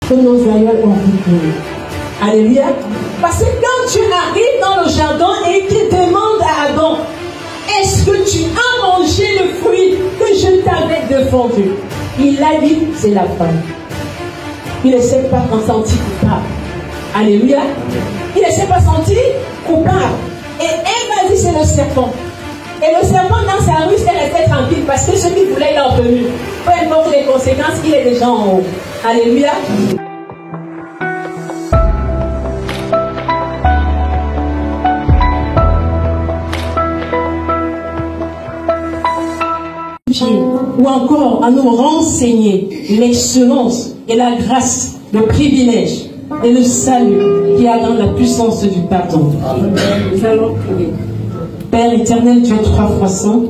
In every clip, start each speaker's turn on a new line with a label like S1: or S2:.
S1: que nos aïeux ont vécu. Alléluia. Parce que quand tu arrives dans le jardin et qu'il demande à Adam, est-ce que tu as mangé le fruit que je t'avais défendu? Il a dit, c'est la femme. Il ne s'est pas senti coupable. Alléluia. Il ne s'est pas senti coupable. Et elle a dit, c'est le serpent. Et le serpent, dans sa ruse, elle restait tranquille parce que ce qu'il voulait, il a obtenu. Peu importe les conséquences, il est déjà en haut. Alléluia. Ou encore à nous renseigner l'excellence et la grâce, le privilège et le salut qu'il y a dans la puissance du pardon. Nous allons prier. Père éternel, tu es 3 fois saint,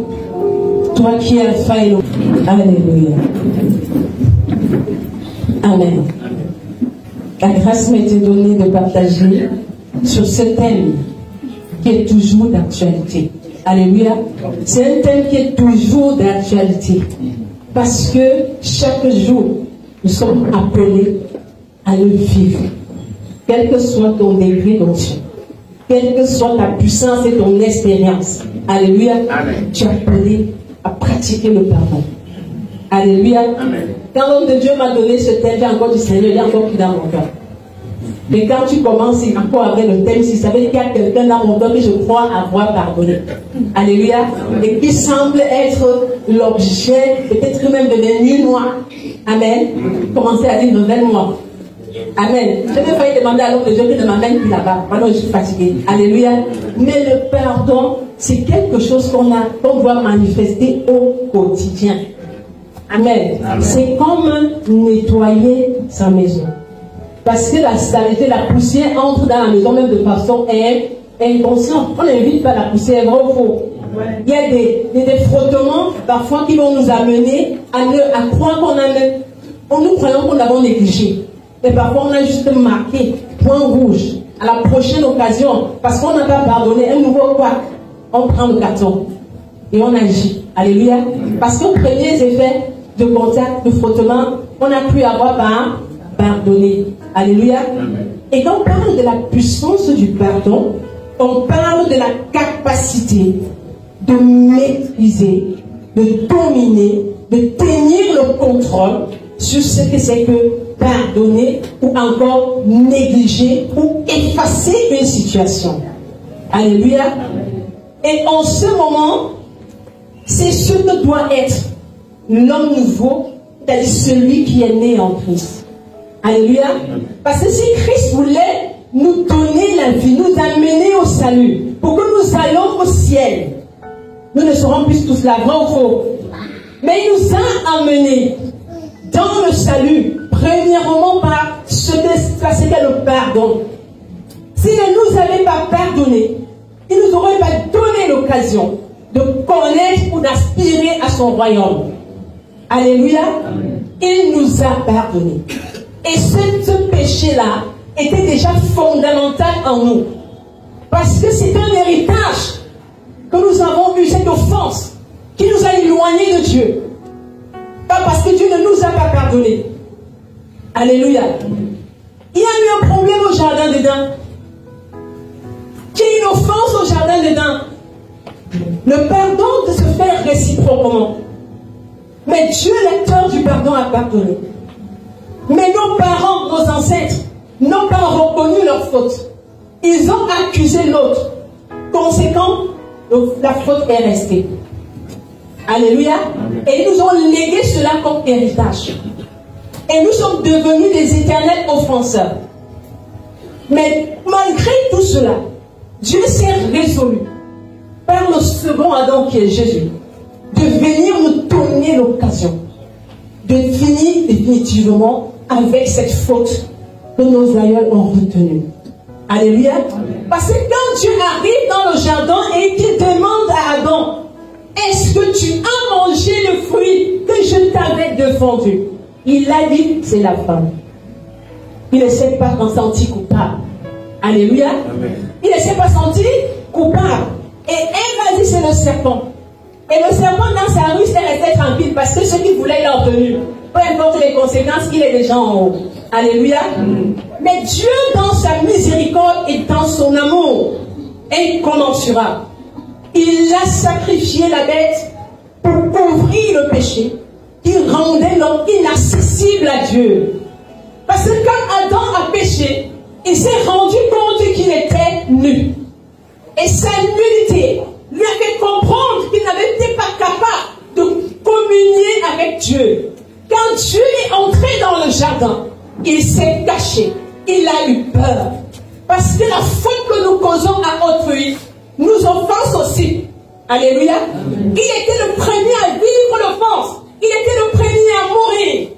S1: toi qui es Alpha et l'Oméga. Alléluia. Amen. La grâce m'a été donnée de partager sur ce thème qui est toujours d'actualité. Alléluia. C'est un thème qui est toujours d'actualité. Parce que chaque jour, nous sommes appelés à le vivre. Quel que soit ton degré d'onction, quelle que soit ta puissance et ton expérience. Alléluia. Amen. Tu es appelé à pratiquer le pardon. Alléluia. Amen. Quand l'homme de Dieu m'a donné ce thème, j'ai encore du Seigneur, il y a encore plus dans mon cœur. Mais quand tu commences encore avec le thème, si ça veut dire qu'il y a quelqu'un dans mon cœur que je crois avoir pardonné. Alléluia. Et qui semble être l'objet, peut-être même de des nuits noires. Amen. Commencez à dire nouvellement. Amen. Je vais failli demander à l'homme de Dieu qui ne m'amène plus là-bas. Maintenant, je suis fatiguée. Alléluia. Mais le pardon, c'est quelque chose qu'on doit manifester au quotidien. Amen. Amen. C'est comme nettoyer sa maison. Parce que la saleté, la poussière entre dans la maison même de façon inconsciente. On n'invite pas la poussière, vrai ou faux? Ouais. Il y a des frottements parfois qui vont nous amener à croire nous croyons qu'on l'avons négligé. Et parfois on a juste marqué point rouge à la prochaine occasion parce qu'on n'a pas pardonné. Un nouveau quoi? On prend le carton et on agit. Alléluia. Parce qu'aux premiers effets de contact, de frottement, on a pu avoir pardonné. Alléluia. Amen. Et quand on parle de la puissance du pardon, on parle de la capacité de maîtriser, de dominer, de tenir le contrôle sur ce que c'est que pardonner ou encore négliger ou effacer une situation. Alléluia. Amen. Et en ce moment, c'est ce que doit être l'homme nouveau, c'est-à-dire celui qui est né en Christ. Alléluia. Parce que si Christ voulait nous donner la vie, nous amener au salut, pour que nous allions au ciel, nous ne serons plus tous là, vrai ou faux? Mais il nous a amenés dans le salut, premièrement par ce qu'est le pardon. S'il ne nous avait pas pardonné, il ne nous aurait pas donné l'occasion de connaître ou d'aspirer à son royaume. Alléluia. Amen. Il nous a pardonné. Et ce péché-là était déjà fondamental en nous. Parce que c'est un héritage que nous avons eu, cette offense qui nous a éloignés de Dieu. Pas parce que Dieu ne nous a pas pardonné. Alléluia. Il y a eu un problème au jardin d'Éden. Qu'il y ait une offense au jardin d'Éden. Le pardon de se faire réciproquement. Mais Dieu, l'acteur du pardon, a pardonné. Mais nos parents, nos ancêtres, n'ont pas reconnu leur faute. Ils ont accusé l'autre. Conséquent, la faute est restée. Alléluia. Et ils nous ont légué cela comme héritage. Et nous sommes devenus des éternels offenseurs. Mais malgré tout cela, Dieu s'est résolu, par le second Adam qui est Jésus, de venir nous donner l'occasion de finir définitivement avec cette faute que nos aïeux ont retenue. Alléluia. Parce que quand Dieu arrive dans le jardin et qu'il demande à Adam, est-ce que tu as mangé le fruit que je t'avais défendu? Il a dit, c'est la femme. Il ne s'est pas senti coupable. Alléluia. Amen. Il ne s'est pas senti coupable. Et elle a dit, c'est le serpent. Et le serpent, dans sa ruse, elle restait tranquille parce que ce qu'il voulait, il a obtenu. peu importe les conséquences, il est déjà en haut. Alléluia. Mais Dieu, dans sa miséricorde et dans son amour incommensurable, il a sacrifié la bête pour couvrir le péché qui rendait l'homme inaccessible à Dieu. Parce que quand Adam a péché, il s'est rendu compte qu'il était nu. Et sa nudité lui a fait comprendre qu'il n'avait pas capable de communier avec Dieu. Quand Dieu est entré dans le jardin, il s'est caché. Il a eu peur. Parce que la faute que nous causons à autrui nous offense aussi. Alléluia. Amen. Il était le premier à vivre l'offense. Il était le premier à mourir.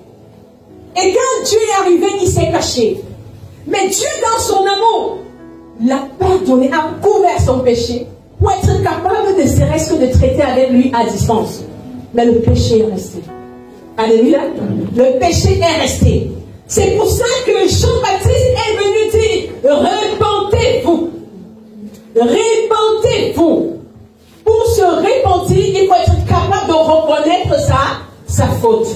S1: Et quand Dieu est arrivé, il s'est caché. Mais Dieu, dans son amour, l'a pardonné, a couvert son péché pour être capable ne serait-ce que de traiter avec lui à distance. Mais le péché est resté. Alléluia. Le péché est resté. C'est pour ça que Jean-Baptiste est venu dire, repentez-vous. Repentez-vous. Pour se repentir, il faut être capable de reconnaître sa faute.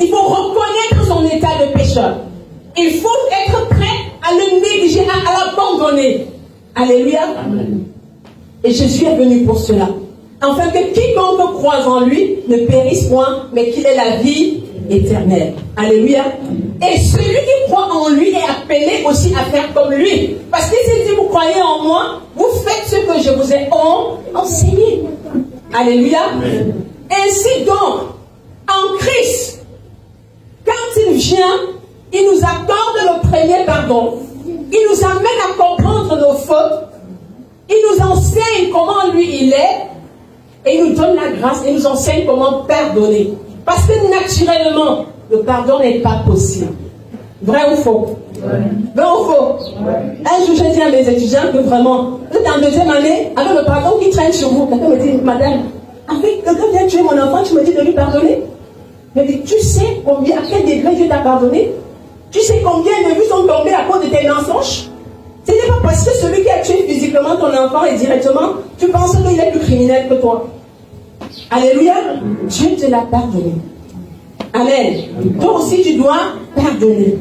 S1: Il faut reconnaître son état de pécheur. Il faut être prêt à le négliger, à l'abandonner. Alléluia. Amen. Et Jésus est venu pour cela. Afin que quiconque croise en lui ne périsse point, mais qu'il ait la vie éternelle. Alléluia. Et celui qui croit en lui est appelé aussi à faire comme lui. Parce que si vous croyez en moi, vous faites ce que je vous ai enseigné. Alléluia. Amen. Ainsi donc, en Christ, quand il vient, il nous accorde le premier pardon. Il nous amène à comprendre nos fautes. Il nous enseigne comment lui il est. Et il nous donne la grâce. Il nous enseigne comment pardonner. Parce que naturellement, le pardon n'est pas possible. Vrai ou faux? Vrai ou faux? Un jour, j'ai dit à mes étudiants que vraiment, vous êtes en deuxième année, avec le pardon qui traîne sur vous. Quelqu'un me dit, madame, avec quelqu'un vient tuer mon enfant, tu me dis de lui pardonner? Je me dis, tu sais combien, à quel degré Dieu t'a pardonné? Tu sais combien de vies sont tombées à cause de tes mensonges? Ce n'est pas parce que celui qui a tué physiquement ton enfant et directement, tu penses qu'il est plus criminel que toi. Alléluia. Dieu te l'a pardonné. Amen. Toi aussi, tu dois pardonner.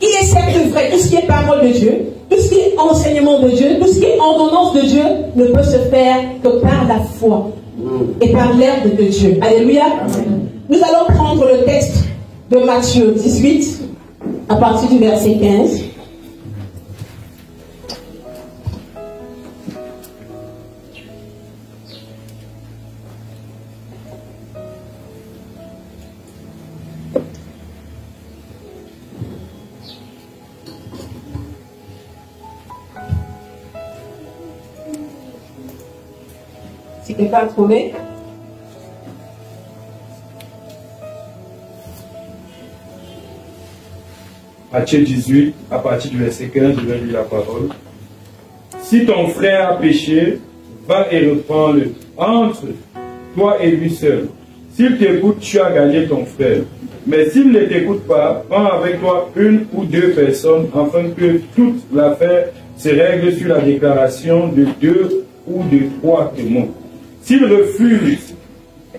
S1: Il est certes vrai, tout ce qui est parole de Dieu, tout ce qui est enseignement de Dieu, tout ce qui est ordonnance de Dieu ne peut se faire que par la foi et par l'aide de Dieu. Alléluia. Nous allons prendre le texte de Matthieu 18 à partir du verset 15. Si quelqu'un a trouvé.
S2: Matthieu 18, à partir du verset 15, je vais lire la parole. Si ton frère a péché, va et reprends-le entre toi et lui seul. S'il t'écoute, tu as gagné ton frère. Mais s'il ne t'écoute pas, prends avec toi une ou deux personnes, afin que toute l'affaire se règle sur la déclaration de 2 ou de 3 témoins. S'il refuse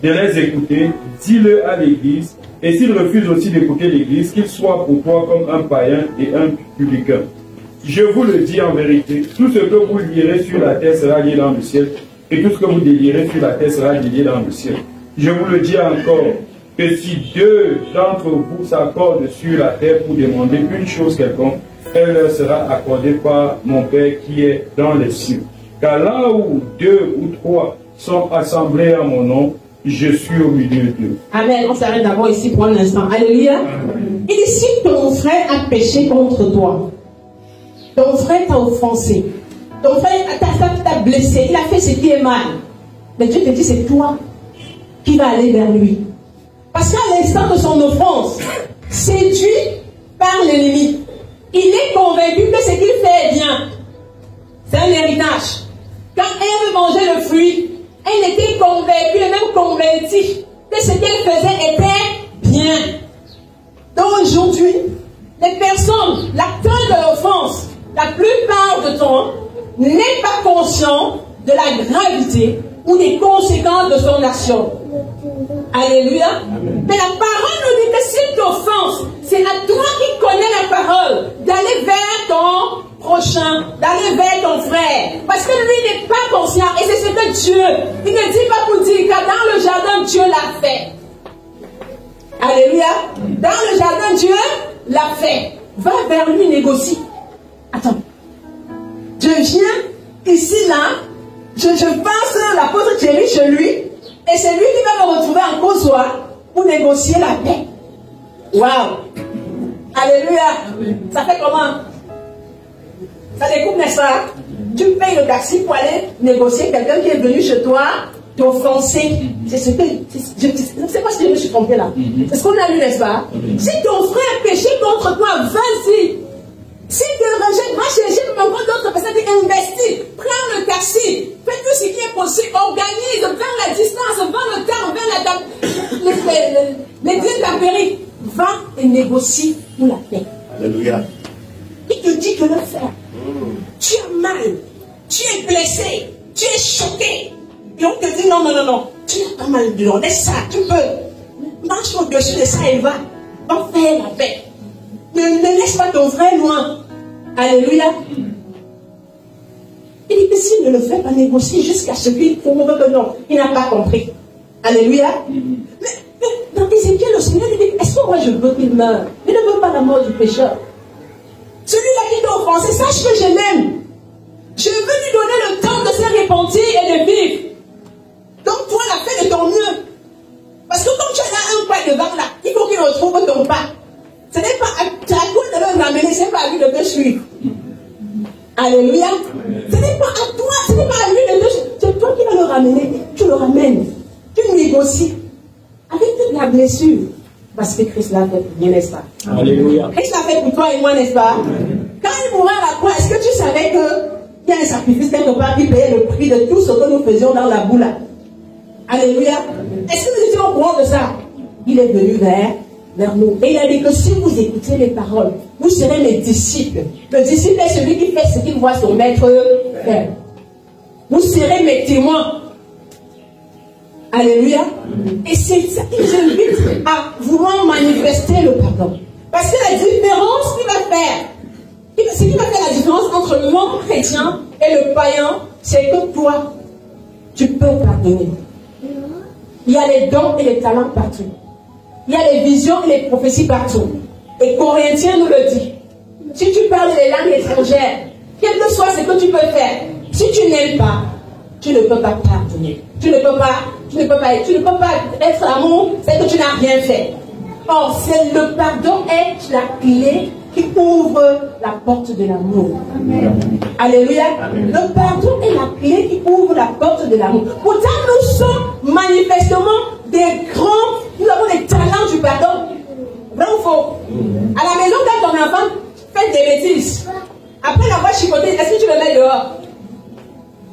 S2: de les écouter, dis-le à l'Église. Et s'il refuse aussi d'écouter l'Église, qu'il soit pour toi comme un païen et un publicain. Je vous le dis en vérité, tout ce que vous lierez sur la terre sera lié dans le ciel, et tout ce que vous délierez sur la terre sera lié dans le ciel. Je vous le dis encore, que si 2 d'entre vous s'accordent sur la terre pour demander une chose quelconque, elle leur sera accordée par mon Père qui est dans les cieux. Car là où 2 ou 3 sont assemblés à mon nom, je suis au milieu d'eux.
S1: Amen. On s'arrête d'abord ici pour un instant. Alléluia. Il dit, si ton frère a péché contre toi, ton frère t'a offensé, ton frère t'a blessé, il a fait ce qui est mal, mais Dieu te dit, c'est toi qui vas aller vers lui. Parce qu'à l'instant de son offense, séduit par l'ennemi, il est convaincu que ce qu'il fait est bien. C'est un héritage. Quand Ève mangeait le fruit, elle était convaincue et même convertie que ce qu'elle faisait était bien. Donc aujourd'hui, les personnes, l'acteur de l'offense, la plupart du temps, n'est pas conscient de la gravité ou des conséquences de son action. Alléluia. Amen. Mais la parole nous dit que si tu offenses, c'est à toi qui connais la parole, d'aller vers ton prochain, d'aller vers ton frère. Parce que lui n'est pas conscient. Et c'est ce que Dieu, il ne dit pas pour dire que dans le jardin, Dieu l'a fait. Alléluia. Dans le jardin, Dieu l'a fait. Va vers lui, négocie. Attends. Je viens ici, là. Je passe l'apôtre Thierry chez lui. Et c'est lui qui va me retrouver en causoir pour négocier la paix. Waouh! Alléluia! Ça fait comment? Ça découpe, n'est-ce pas? Tu payes le taxi pour aller négocier quelqu'un qui est venu chez toi t'offenser. C'est ce que... Je ne sais pas si je me suis trompé là. C'est ce qu'on a lu, n'est-ce pas? Si ton frère péché contre toi, vas-y. Si tu le rejettes, va chercher encore d'autres personnes qui investissent. Prends le taxi. Fais tout ce qui est possible. Organise. Vers la distance. Vers le temps. Vers les dieux d'Amérique. Va et négocie pour la paix.
S3: Alléluia.
S1: Il te dit de le faire. Tu as mal. Tu es blessé. Tu es choqué. Et on te dit non. Tu n'as pas mal de l'eau. Laisse ça. Tu peux. Marche au-dessus de ça et va. Va faire la paix. Ne laisse pas ton frère loin. Alléluia. Il dit que s'il ne le fait pas négocier jusqu'à ce qu'il prouve que non, il n'a pas compris. Alléluia. Mais dans Ézéchiel, le Seigneur lui dit, est-ce que moi je veux qu'il meure? Il ne veut pas la mort du pécheur. Celui-là qui t'a offensé, sache que je l'aime. Je veux lui donner le temps de se repentir et de vivre. Donc toi, la fais de ton mieux. Parce que comme tu as un pas devant là, il faut qu'il retrouve ton pas. Ce n'est pas à toi de le ramener, ce n'est pas à lui de te suivre. Alléluia. Ce n'est pas à toi, ce n'est pas à lui de te suivre. C'est toi qui vas le ramener. Tu le ramènes. Tu négocies. Avec toute la blessure. Parce que Christ l'a fait pour bien, n'est-ce pas?
S2: Alléluia.
S1: Christ l'a fait pour toi et moi, n'est-ce pas? Quand il mourra à la croix, est-ce que tu savais qu'il y a un sacrifice quelque part qui payait le prix de tout ce que nous faisions dans la boule? Alléluia. Est-ce que nous étions au courant de ça? Il est venu vers nous. Et il a dit que si vous écoutez les paroles, vous serez mes disciples. Le disciple est celui qui fait ce qu'il voit son maître faire. Vous serez mes témoins. Alléluia. Et c'est ça qui nous invite à vouloir manifester le pardon. Parce que la différence qu'il va faire, ce qui va faire la différence entre le monde chrétien et le païen, c'est que toi, tu peux pardonner. Il y a les dons et les talents partout. Il y a les visions et les prophéties partout. Et Corinthiens nous le dit. Si tu parles les langues étrangères, quel que soit ce que tu peux faire, si tu n'aimes pas, tu ne peux pas pardonner. Tu ne peux pas être l'amour, c'est que tu n'as rien fait. Or, c'est le pardon est la clé qui ouvre la porte de l'amour. Alléluia. Amen. Le pardon est la clé qui ouvre la porte de l'amour. Pourtant, nous sommes manifestement des grands, nous avons les talents du pardon. Vrai ou faux? À la maison, quand ton enfant fait des bêtises, après l'avoir chicoté, est-ce que tu le mets dehors?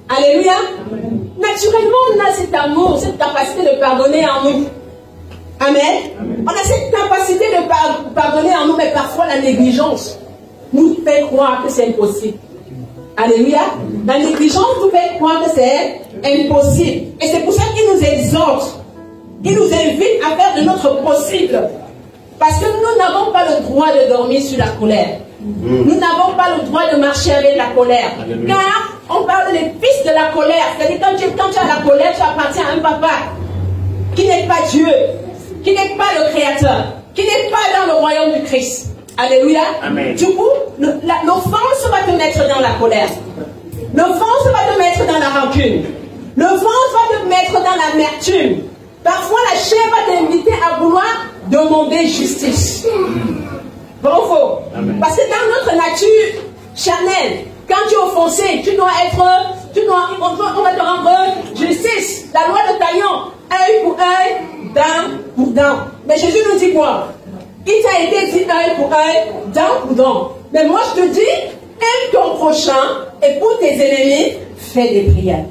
S1: Alléluia. Amen. Naturellement, on a cet amour, cette capacité de pardonner en nous. Amen. Amen. On a cette capacité de pardonner en nous, mais parfois la négligence nous fait croire que c'est impossible. Alléluia. La négligence nous fait croire que c'est impossible. Et c'est pour ça qu'il nous exhorte. Il nous invite à faire de notre possible. Parce que nous n'avons pas le droit de dormir sur la colère. Nous n'avons pas le droit de marcher avec la colère. Alléluia. Car on parle des fils de la colère. C'est-à-dire quand tu as la colère, tu appartiens à un papa qui n'est pas Dieu, qui n'est pas le Créateur, qui n'est pas dans le royaume du Christ. Alléluia. Amen. Du coup, l'offense va te mettre dans la colère. L'offense va te mettre dans la rancune. L'offense va te mettre dans l'amertume. Parfois, la chair va t'inviter à vouloir demander justice. Bon ou faux? Amen. Parce que dans notre nature charnelle, quand tu es offensé, on va te rendre justice. La loi de Taillon, œil pour œil, dent pour dent. Mais Jésus nous dit quoi? Il t'a été dit œil pour œil, dent pour dent. Mais moi je te dis, aime ton prochain et pour tes ennemis, fais des prières.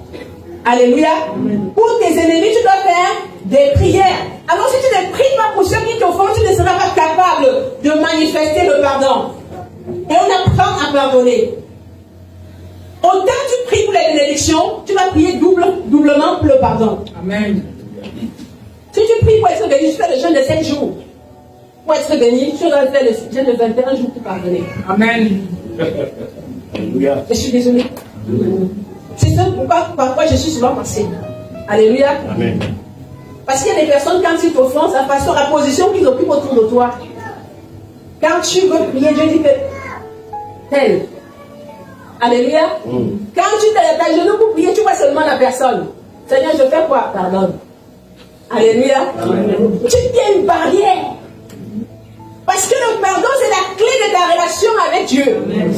S1: Alléluia. Amen. Pour tes ennemis, tu dois faire des prières. Alors si tu ne pries pas pour ceux qui t'offensent, tu ne seras pas capable de manifester le pardon. Et on apprend à pardonner. Autant tu pries pour les bénédictions, tu vas prier doublement pour le pardon. Amen. Si tu pries pour être béni, tu fais le jeûne de 7 jours. Pour être béni, tu dois faire le jeûne de 21 jours pour pardonner. Amen. Je suis désolé. C'est ça pourquoi je suis souvent passé. Alléluia. Amen. Parce qu'il y a des personnes, quand ils t'offensent, la position qu'ils occupent autour de toi. Quand tu veux prier, Dieu dit que tel. Alléluia. Quand tu te lèves à genoux pour prier, tu vois seulement la personne. Seigneur, je fais quoi? Pardonne. Alléluia. Amen. Tu tiens une barrière. Parce que le pardon, c'est la clé de ta relation avec Dieu. Amen.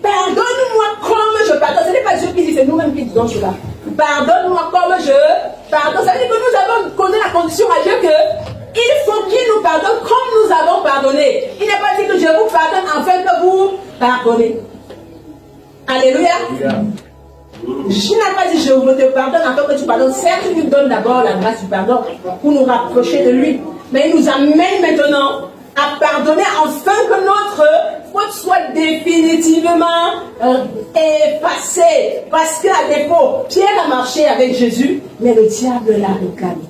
S1: Pardonne-moi comme je pardonne. Ce n'est pas Dieu qui dit, c'est nous-mêmes qui disons cela. Pardonne-moi comme je pardonne. Ça veut dire que nous avons posé la condition à Dieu que il faut qu'il nous pardonne comme nous avons pardonné. Il n'est pas dit que je vous pardonne afin que vous pardonnez. Alléluia. Je n'ai pas dit je te pardonne afin que tu pardonnes. Certes, il nous donne d'abord la grâce du pardon pour nous rapprocher de lui. Mais il nous amène maintenant à pardonner afin que notre faute soit définitivement effacée. Parce qu'à défaut, Pierre a marché avec Jésus, mais le diable l'a réclamé.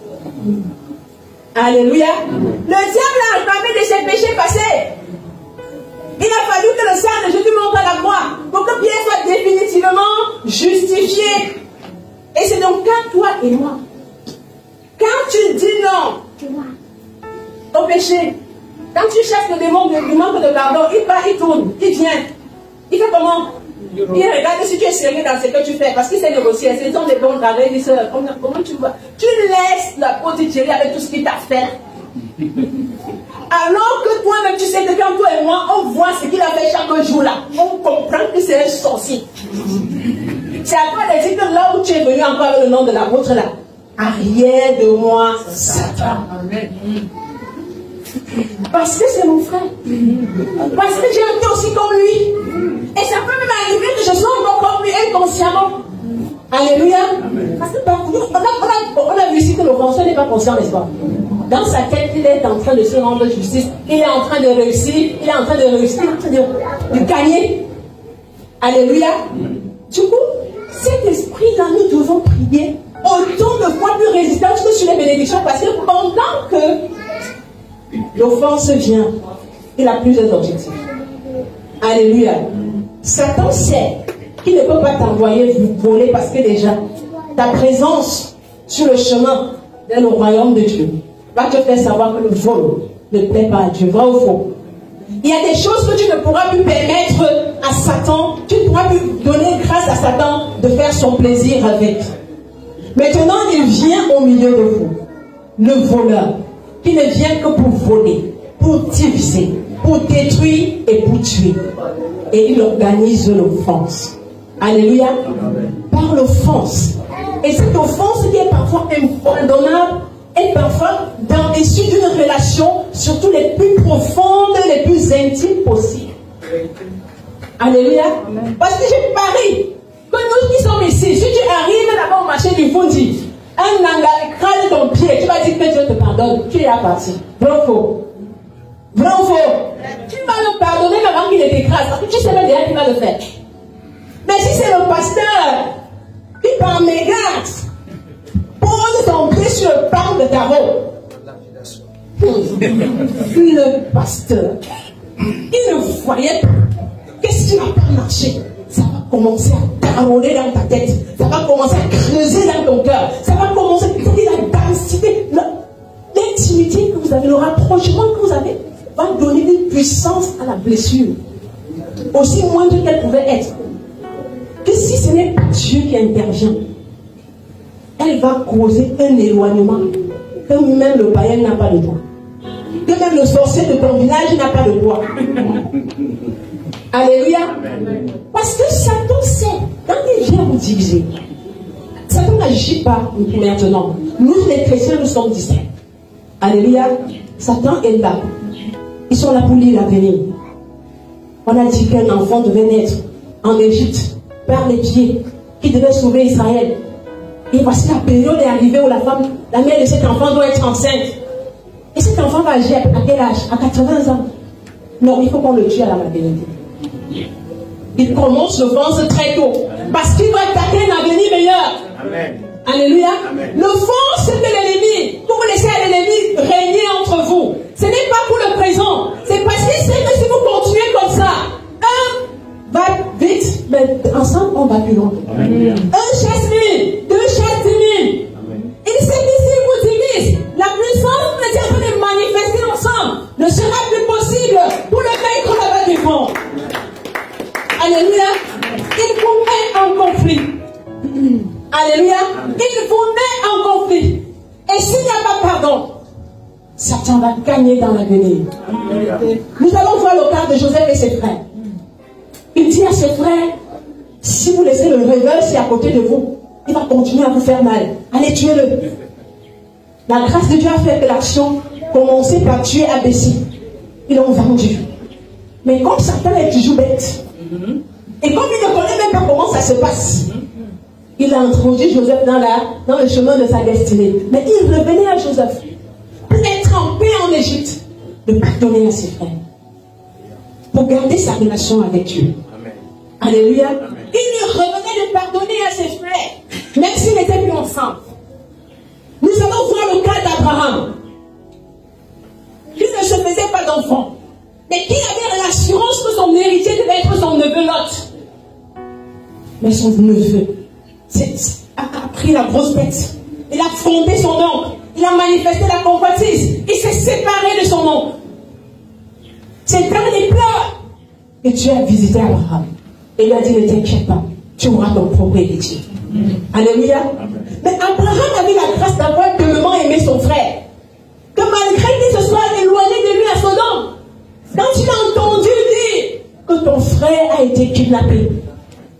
S1: Alléluia. Le diable a réclamé de ses péchés passés. Il a fallu que le sang de Jésus monte à la croix pour que Pierre soit définitivement justifié. Et c'est donc quand toi et moi, quand tu dis non au péché, quand tu cherches le démon du manque de pardon, il part, il tourne, il vient. Il fait comment? Il regarde si tu es sérieux dans ce que tu fais, parce qu'il sait négocier. Ce sont des bons travaux. Il dit, comment tu vois? Tu laisses la peau de Thierry avec tout ce qu'il t'a fait. Alors que toi-même, tu sais que quand toi et moi, on voit ce qu'il a fait chaque jour là, on comprend que c'est un sorcier. C'est à toi de dire que là où tu es venu encore avec le nom de l'apôtre là, arrière de moi, Satan. Amen. Parce que c'est mon frère. Parce que j'ai été aussi comme lui. Et ça peut même arriver que je sois encore comme lui inconsciemment. Alléluia. Amen. Parce que on a vu ici que le conscient n'est pas conscient, n'est-ce pas? Dans sa tête, il est en train de se rendre justice. Il est en train de réussir. Il est en train de réussir. Il est en train de gagner. Alléluia. Du coup, cet esprit-là, nous devons prier autant de fois plus résistant que sur les bénédictions. Parce que pendant que l'offense vient, il a plusieurs objectifs. Alléluia. Satan sait qu'il ne peut pas t'envoyer voler parce que déjà, ta présence sur le chemin dans le royaume de Dieu va te faire savoir que le vol ne plaît pas à Dieu. Vrai ou faux? Il y a des choses que tu ne pourras plus permettre à Satan, tu ne pourras plus donner grâce à Satan de faire son plaisir avec. Maintenant, il vient au milieu de vous, le voleur, qui ne vient que pour voler, pour diviser, pour détruire et pour tuer. Et il organise l'offense. Alléluia. Par l'offense. Et cette offense qui est parfois impardonnable est parfois issue d'une relation, surtout les plus profondes, les plus intimes possibles. Alléluia. Parce que je parie que nous qui sommes ici, si tu arrives là-bas au marché du Fundi, un nanga écrase ton pied, tu vas dire que Dieu te pardonne, tu es à partir. Vrai ou faux? Vrai ou faux? Tu vas le pardonner avant qu'il ne t'écrase, parce que tu sais même déjà qu'il va le faire. Mais si c'est le pasteur qui par mégarde pose son pied sur le pan de tarot, le pasteur, il ne voyait pas. Qu'est-ce qui va pas marcher? Ça va commencer à tarauder dans ta tête, ça va commencer à creuser dans ton cœur, ça va commencer à dire la densité, l'intimité que vous avez, le rapprochement que vous avez, va donner une puissance à la blessure, aussi moindre qu'elle pouvait être. Que si ce n'est pas Dieu qui intervient, elle va causer un éloignement que même le païen n'a pas de droit, que même le sorcier de ton village n'a pas de droit. Alléluia. Parce que Satan sait, quand il vient vous diviser, Satan n'agit pas maintenant. Nous les chrétiens, nous sommes distraits. Alléluia. Satan est là. Ils sont là pour lire l'avenir. On a dit qu'un enfant devait naître en Égypte par les pieds, qui devait sauver Israël. Et parce que la période est arrivée où la mère de cet enfant doit être enceinte. Et cet enfant va agir à quel âge? À 80 ans. Non, il faut qu'on le tue à la maternité. Il commence l'offense très tôt. Parce qu'il va attaquer un avenir meilleur.
S2: Amen.
S1: Alléluia. L'offense de l'ennemi, pour vous laisser à l'ennemi régner entre vous. Ce n'est pas pour le présent. C'est parce qu'il sait que si vous continuez comme ça, un va vite, mais ensemble on va plus loin. Un chasse 1000, deux chasse 10 000. Il sait que si vous divise, la puissance que vous êtes en train de manifester ensemble ne sera plus possible pour le vaincre là-bas du fond. Alléluia. Il vous met en conflit. Alléluia. Il vous met en conflit. Et s'il n'y a pas pardon, Satan va gagner dans l'avenir. Nous allons voir le cas de Joseph et ses frères. Il dit à ses frères, si vous laissez le réveil, c'est à côté de vous, il va continuer à vous faire mal. Allez, tuez-le. La grâce de Dieu a fait que l'action commençait par tuer Abessi. Ils l'ont vendu. Mais comme Satan est toujours bête, et comme il ne connaît même pas comment ça se passe, il a introduit Joseph dans le chemin de sa destinée. Mais il revenait à Joseph pour être en paix en Égypte, de pardonner à ses frères, pour garder sa relation avec Dieu. Amen. Alléluia. Amen. Il revenait de pardonner à ses frères, même s'ils n'étaient plus ensemble. Nous allons voir le cas d'Abraham. Il ne se faisait pas d'enfant, mais qui avait l'assurance que son héritier devait être son neveu Lot. Mais son neveu a pris la grosse bête. Il a fondé son oncle. Il a manifesté la convoitise. Il s'est séparé de son oncle. C'est dans les pleurs que Dieu a visité Abraham. Et il a dit, ne t'inquiète pas, tu auras ton propre héritier. Alléluia. Mais Abraham avait la grâce d'avoir tellement aimé son frère, que malgré qu'il se soit éloigné de lui à Sodome, quand il a entendu dire que ton frère a été kidnappé,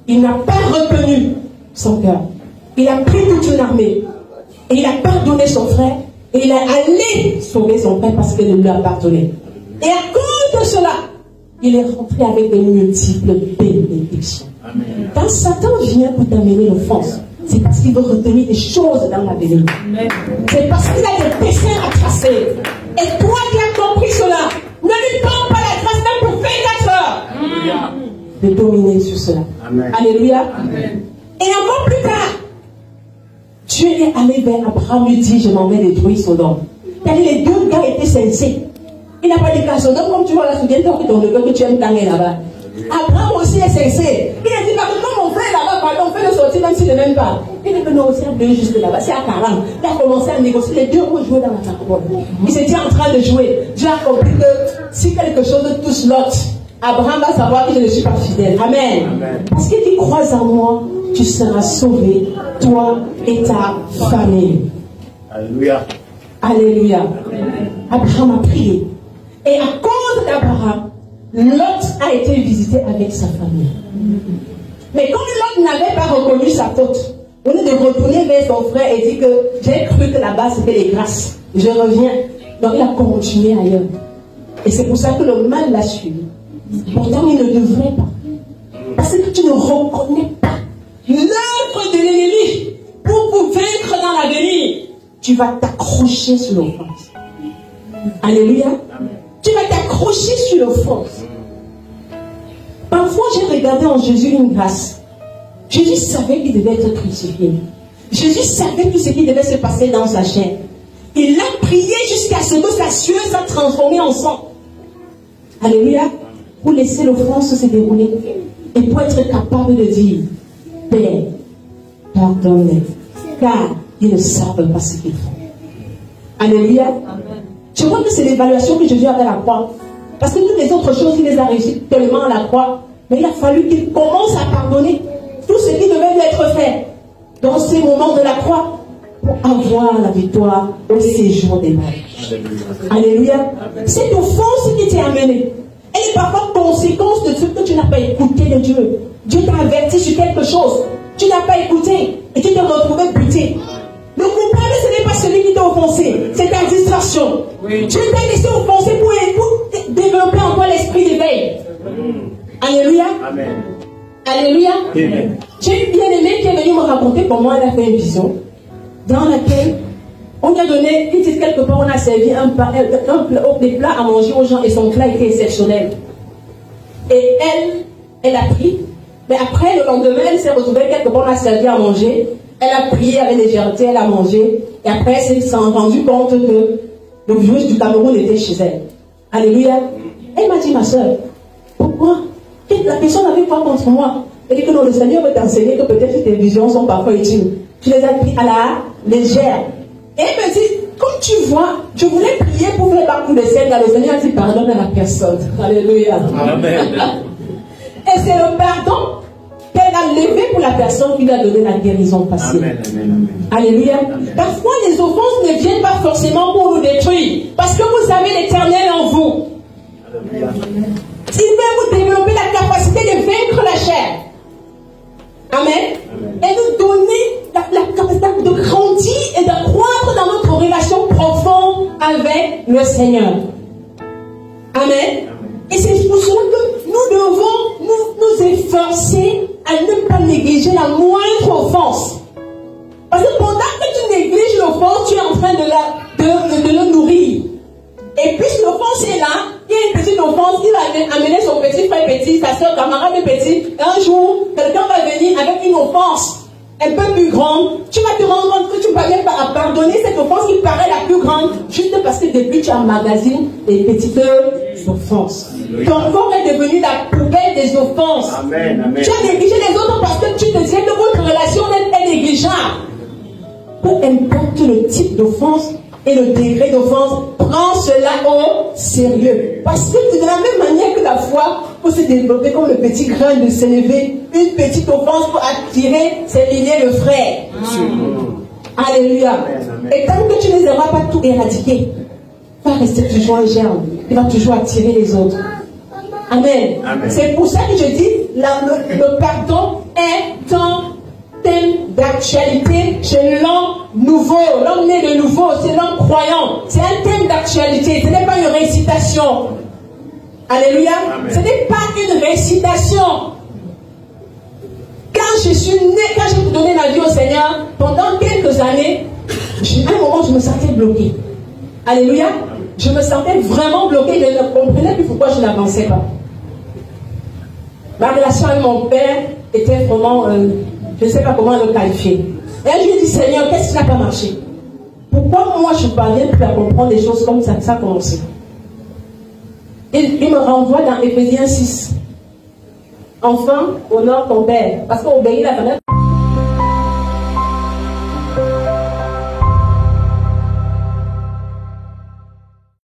S1: il n'a pas retenu son cœur. Il a pris toute une armée et il a pardonné son frère et il est allé sauver son frère parce qu'il lui a pardonné. Et à cause de cela, il est rentré avec de multiples bénédictions. Amen. Quand Satan vient pour t'amener l'offense, c'est parce qu'il veut retenir des choses dans l'avenir. C'est parce qu'il a des dessins à tracer. Et toi qui as compris cela, ne lui prends pas la grâce même pour 24 heures de dominer sur cela. Amen. Alléluia. Amen. Et encore plus tard, Dieu est allé vers Abraham, lui dit, je m'en vais détruire Sodome. C'est-à-dire les deux gars étaient sincères. Il n'a pas dit qu'à Sodome, comme tu vois là, souviens-toi que ton neveu que tu aimes tanguer là-bas. Abraham aussi est sincère. Il a dit, parce que comme mon frère là-bas, pardon, on fait le sortir même s'il ne m'aime pas. Il dit que non, c'est un peu juste là-bas, c'est à 40. Il a commencé à négocier, les deux ont joué dans la parabole. Ils étaient en train de jouer. Dieu a compris que si quelque chose touche l'autre, Abraham va savoir que je ne suis pas fidèle. Amen. Amen. Parce qu'il dit, crois en moi, tu seras sauvé, toi et ta famille.
S2: Alléluia.
S1: Alléluia. Abraham a prié. Et à cause d'Abraham, Lot a été visité avec sa famille. Mais comme Lot n'avait pas reconnu sa faute, au lieu de retourner vers son frère et dire que j'ai cru que là-bas c'était les grâces, je reviens. Donc il a continué ailleurs. Et c'est pour ça que le mal l'a suivi. Pourtant il ne devrait pas. Parce que tu ne reconnais pas l'œuvre de l'ennemi pour vous vaincre dans l'avenir. Tu vas t'accrocher sur l'offense. Alléluia. Tu vas t'accrocher sur l'offense. Parfois, j'ai regardé en Jésus une grâce. Jésus savait qu'il devait être crucifié. Jésus savait tout ce qui devait se passer dans sa chair. Il a prié jusqu'à ce que sa sueur soit transformée en sang. Alléluia. Pour laisser l'offense se dérouler. Et pour être capable de dire, Père, pardonne-les, car ils ne savent pas ce qu'ils font. Alléluia. Amen. Je vois que c'est l'évaluation que Jésus avait à la croix. Parce que toutes les autres choses, il les a réussi tellement à la croix. Mais il a fallu qu'il commence à pardonner tout ce qui devait lui être fait dans ces moments de la croix pour avoir la victoire au séjour des morts. Alléluia. Cette offense qui t'est amenée, elle est parfois conséquence de ce que tu n'as pas écouté de Dieu. Dieu t'a averti sur quelque chose. Tu n'as pas écouté et tu t'es retrouvé buté. Le coupable, ce n'est pas celui qui t'a offensé, c'est ta distraction. Oui. Dieu t'a laissé offenser pour développer en toi l'esprit d'éveil. Alléluia. Amen. Alléluia. Amen. J'ai une bien-aimée qui est venue me raconter comment elle a fait une vision dans laquelle on lui a donné, il dit quelque part, on a servi des plats à manger aux gens et son plat était exceptionnel. Et elle Elle a pris. Mais après, le lendemain, elle s'est retrouvée quelque part, on a servi à manger. Elle a prié avec légèreté, elle a mangé. Et après, elle s'est rendue compte que le juge du Cameroun était chez elle. Alléluia. Elle m'a dit, ma soeur, pourquoi? La personne n'avait pas contre moi. Elle dit que non, le Seigneur veut t'enseigner que peut-être tes visions sont parfois utiles. Tu les as pris à la légère. Et elle me dit, comme tu vois, je voulais prier pour faire partout de celles. Le Seigneur a dit, pardonne à la personne. Alléluia. Amen. Et c'est le pardon qu'elle a levé pour la personne qui lui a donné la guérison facile. Amen, amen, amen. Alléluia. Amen. Parfois, les offenses ne viennent pas forcément pour nous détruire. Parce que vous avez l'Éternel en vous. Alléluia. Il veut vous développer la capacité de vaincre la chair. Amen. Amen. Et nous donner la capacité de grandir et de croître dans notre relation profonde avec le Seigneur. Amen. Amen. Et c'est pour cela que nous devons nous efforcer à ne pas négliger la moindre offense. Parce que pendant que tu négliges l'offense, tu es en train de le nourrir. Et puis si l'offense est là, il y a une petite offense, il va amener son petit frère petit, sa soeur, camarade petit. Et un jour, quelqu'un va venir avec une offense un peu plus grande. Tu vas te rendre compte que tu ne vas même pas pardonner cette offense qui paraît la plus grande, juste parce que depuis tu emmagasines des petites offenses. Ton corps est devenu la poubelle des offenses. Amen, amen. Tu as négligé les autres parce que tu te disais que votre relation est négligeable. Peu importe le type d'offense et le degré d'offense, prends cela au sérieux. Parce que de la même manière que la foi peut se développer comme le petit grain de s'élever, une petite offense pour attirer, s'éliminer le frère. Alléluia. Amen. Et tant que tu ne les auras pas tout éradiqué, va rester toujours un germe. Il va toujours attirer les autres. Amen. Amen. C'est pour ça que je dis, le pardon est un thème d'actualité chez l'homme nouveau, l'homme né de nouveau, c'est l'homme croyant. C'est un thème d'actualité, ce n'est pas une récitation. Alléluia. Amen. Ce n'est pas une récitation. Quand je suis né, quand j'ai donné ma vie au Seigneur, pendant quelques années, à un moment je me sentais bloqué. Alléluia. Je me sentais vraiment bloqué, je ne comprenais plus pourquoi je n'avançais pas. Ma relation avec mon père était vraiment, je ne sais pas comment le qualifier. Et je lui ai dit, Seigneur, qu'est-ce qui n'a pas marché? Pourquoi moi je ne parviens plus à comprendre des choses comme ça a commencé? Il me renvoie dans Éphésiens 6. Enfant, honore ton père. Parce qu'obéir la famille.